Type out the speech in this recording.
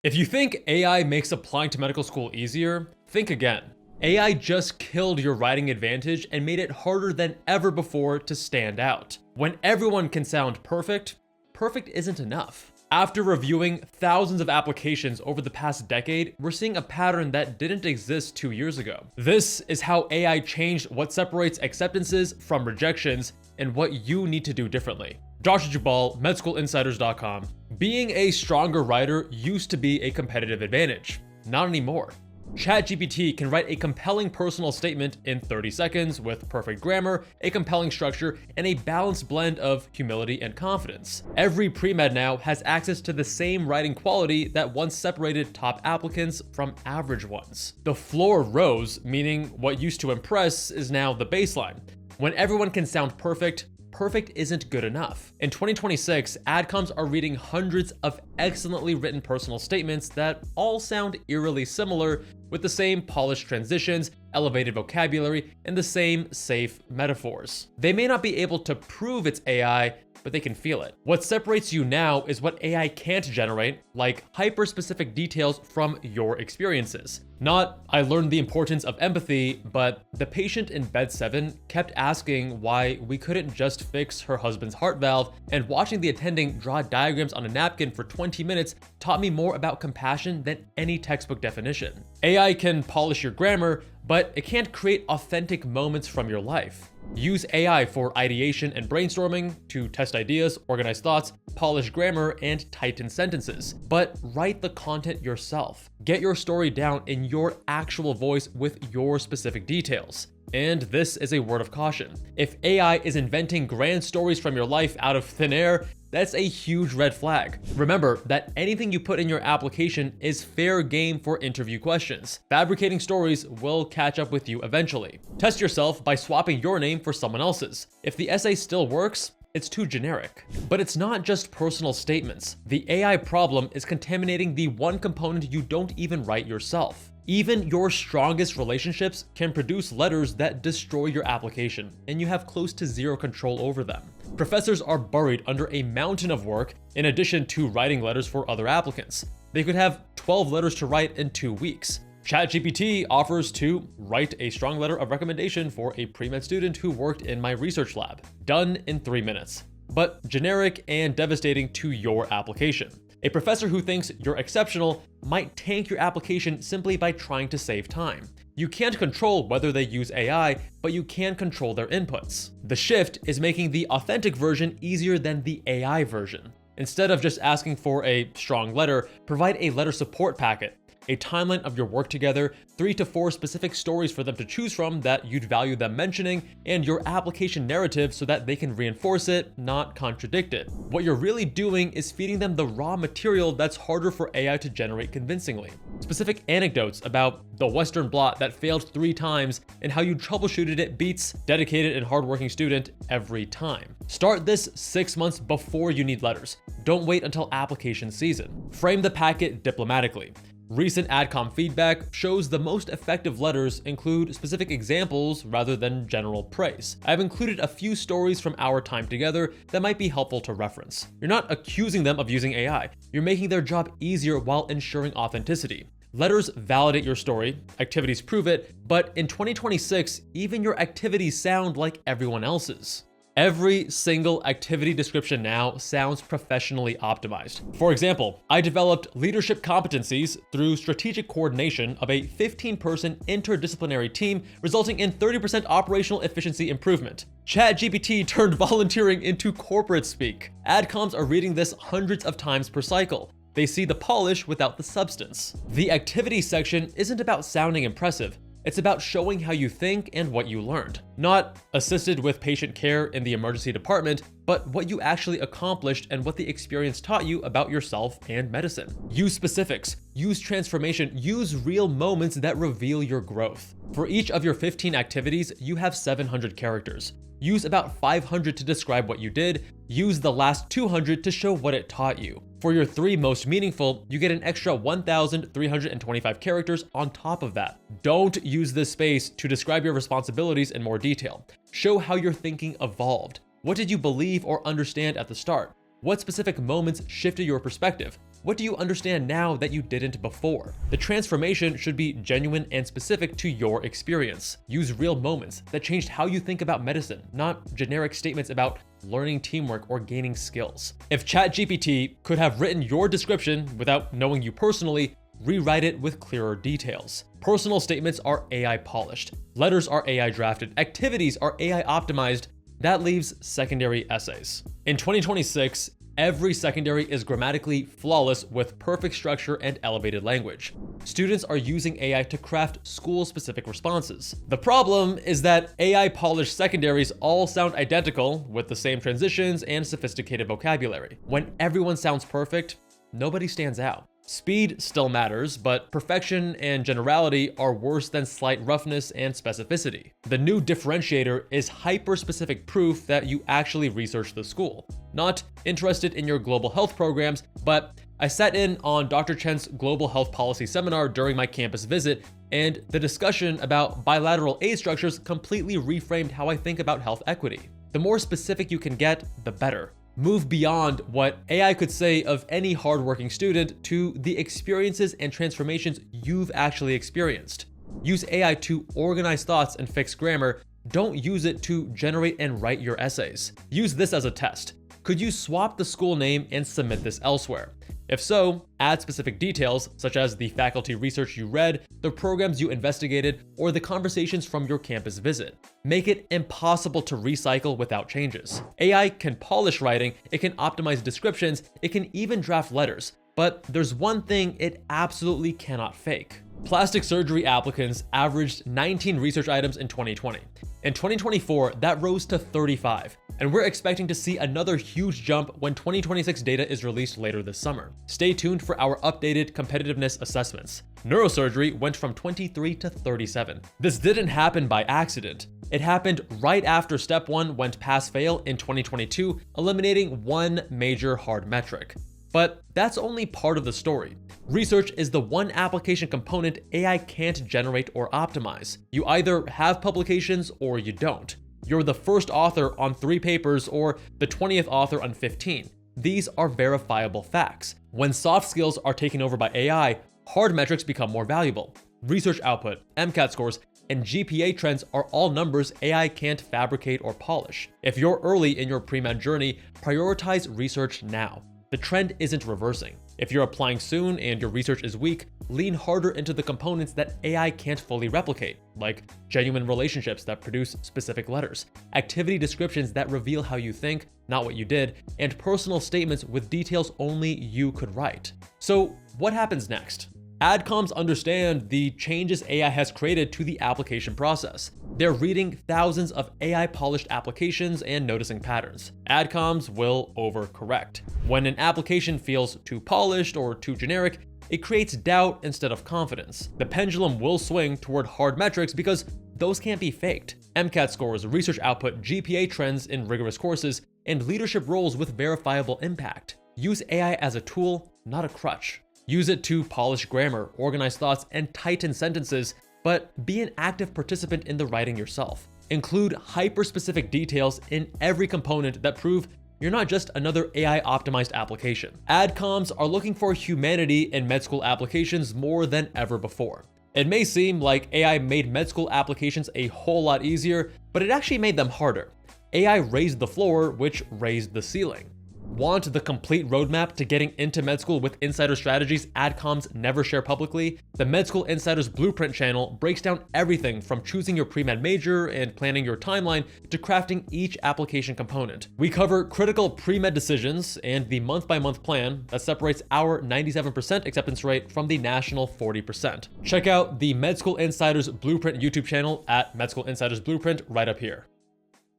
If you think AI makes applying to medical school easier, think again. AI just killed your writing advantage and made it harder than ever before to stand out. When everyone can sound perfect, perfect isn't enough. After reviewing thousands of applications over the past decade, we're seeing a pattern that didn't exist 2 years ago. This is how AI changed what separates acceptances from rejections and what you need to do differently. Joshua Jubal, MedSchoolInsiders.com. Being a stronger writer used to be a competitive advantage. Not anymore. ChatGPT can write a compelling personal statement in 30 seconds with perfect grammar, a compelling structure, and a balanced blend of humility and confidence. Every pre-med now has access to the same writing quality that once separated top applicants from average ones. The floor rose, meaning what used to impress is now the baseline. When everyone can sound perfect, perfect isn't good enough. In 2026, Adcoms are reading hundreds of excellently written personal statements that all sound eerily similar, with the same polished transitions, elevated vocabulary, and the same safe metaphors. They may not be able to prove it's AI, but they can feel it. What separates you now is what AI can't generate, like hyper-specific details from your experiences. Not, I learned the importance of empathy, but the patient in bed 7 kept asking why we couldn't just fix her husband's heart valve, and watching the attending draw diagrams on a napkin for 20 minutes taught me more about compassion than any textbook definition. AI can polish your grammar, but it can't create authentic moments from your life. Use AI for ideation and brainstorming, to test ideas, organize thoughts, polish grammar, and tighten sentences. But write the content yourself. Get your story down in your actual voice with your specific details. And this is a word of caution. If AI is inventing grand stories from your life out of thin air, that's a huge red flag. Remember that anything you put in your application is fair game for interview questions. Fabricating stories will catch up with you eventually. Test yourself by swapping your name for someone else's. If the essay still works, it's too generic. But it's not just personal statements. The AI problem is contaminating the one component you don't even write yourself. Even your strongest relationships can produce letters that destroy your application, and you have close to zero control over them. Professors are buried under a mountain of work in addition to writing letters for other applicants. They could have 12 letters to write in 2 weeks. ChatGPT offers to write a strong letter of recommendation for a pre-med student who worked in my research lab. Done in 3 minutes. But generic and devastating to your application. A professor who thinks you're exceptional might tank your application simply by trying to save time. You can't control whether they use AI, but you can control their inputs. The shift is making the authentic version easier than the AI version. Instead of just asking for a strong letter, provide a letter support packet, a timeline of your work together, 3 to 4 specific stories for them to choose from that you'd value them mentioning, and your application narrative so that they can reinforce it, not contradict it. What you're really doing is feeding them the raw material that's harder for AI to generate convincingly. Specific anecdotes about the Western blot that failed 3 times and how you troubleshooted it beats dedicated and hardworking student every time. Start this 6 months before you need letters. Don't wait until application season. Frame the packet diplomatically. Recent Adcom feedback shows the most effective letters include specific examples rather than general praise. I've included a few stories from our time together that might be helpful to reference. You're not accusing them of using AI. You're making their job easier while ensuring authenticity. Letters validate your story, activities prove it, but in 2026, even your activities sound like everyone else's. Every single activity description now sounds professionally optimized. For example, I developed leadership competencies through strategic coordination of a 15-person interdisciplinary team, resulting in 30% operational efficiency improvement. ChatGPT turned volunteering into corporate speak. Adcoms are reading this hundreds of times per cycle. They see the polish without the substance. The activity section isn't about sounding impressive. It's about showing how you think and what you learned. Not assisted with patient care in the emergency department, but what you actually accomplished and what the experience taught you about yourself and medicine. Use specifics, use transformation, use real moments that reveal your growth. For each of your 15 activities, you have 700 characters. Use about 500 to describe what you did. Use the last 200 to show what it taught you. For your 3 most meaningful, you get an extra 1,325 characters on top of that. Don't use this space to describe your responsibilities in more detail. Show how your thinking evolved. What did you believe or understand at the start? What specific moments shifted your perspective? What do you understand now that you didn't before? The transformation should be genuine and specific to your experience. Use real moments that changed how you think about medicine, not generic statements about learning teamwork or gaining skills. If ChatGPT could have written your description without knowing you personally, rewrite it with clearer details. Personal statements are AI polished. Letters are AI drafted. Activities are AI optimized. That leaves secondary essays. In 2026, every secondary is grammatically flawless with perfect structure and elevated language. Students are using AI to craft school-specific responses. The problem is that AI-polished secondaries all sound identical with the same transitions and sophisticated vocabulary. When everyone sounds perfect, nobody stands out. Speed still matters, but perfection and generality are worse than slight roughness and specificity. The new differentiator is hyper-specific proof that you actually researched the school. Not interested in your global health programs, but I sat in on Dr. Chen's global health policy seminar during my campus visit, and the discussion about bilateral aid structures completely reframed how I think about health equity. The more specific you can get, the better. Move beyond what AI could say of any hardworking student to the experiences and transformations you've actually experienced. Use AI to organize thoughts and fix grammar. Don't use it to generate and write your essays. Use this as a test. Could you swap the school name and submit this elsewhere? If so, add specific details, such as the faculty research you read, the programs you investigated, or the conversations from your campus visit. Make it impossible to recycle without changes. AI can polish writing, it can optimize descriptions, it can even draft letters. But there's one thing it absolutely cannot fake. Plastic surgery applicants averaged 19 research items in 2020. In 2024, that rose to 35. And we're expecting to see another huge jump when 2026 data is released later this summer. Stay tuned for our updated competitiveness assessments. Neurosurgery went from 23 to 37. This didn't happen by accident. It happened right after Step 1 went pass-fail in 2022, eliminating one major hard metric. But that's only part of the story. Research is the one application component AI can't generate or optimize. You either have publications or you don't. You're the first author on 3 papers or the 20th author on 15. These are verifiable facts. When soft skills are taken over by AI, hard metrics become more valuable. Research output, MCAT scores, and GPA trends are all numbers AI can't fabricate or polish. If you're early in your pre-med journey, prioritize research now. The trend isn't reversing. If you're applying soon and your research is weak, lean harder into the components that AI can't fully replicate, like genuine relationships that produce specific letters, activity descriptions that reveal how you think, not what you did, and personal statements with details only you could write. So what happens next? Adcoms understand the changes AI has created to the application process. They're reading thousands of AI-polished applications and noticing patterns. Adcoms will overcorrect. When an application feels too polished or too generic, it creates doubt instead of confidence. The pendulum will swing toward hard metrics because those can't be faked. MCAT scores, research output, GPA trends in rigorous courses, and leadership roles with verifiable impact. Use AI as a tool, not a crutch. Use it to polish grammar, organize thoughts, and tighten sentences, but be an active participant in the writing yourself. Include hyper-specific details in every component that prove you're not just another AI-optimized application. Adcoms are looking for humanity in med school applications more than ever before. It may seem like AI made med school applications a whole lot easier, but it actually made them harder. AI raised the floor, which raised the ceiling. Want the complete roadmap to getting into med school with insider strategies Adcoms never share publicly? The Med School Insiders Blueprint channel breaks down everything from choosing your pre-med major and planning your timeline to crafting each application component. We cover critical pre-med decisions and the month-by-month plan that separates our 97% acceptance rate from the national 40%. Check out the Med School Insiders Blueprint YouTube channel at Med School Insiders Blueprint right up here.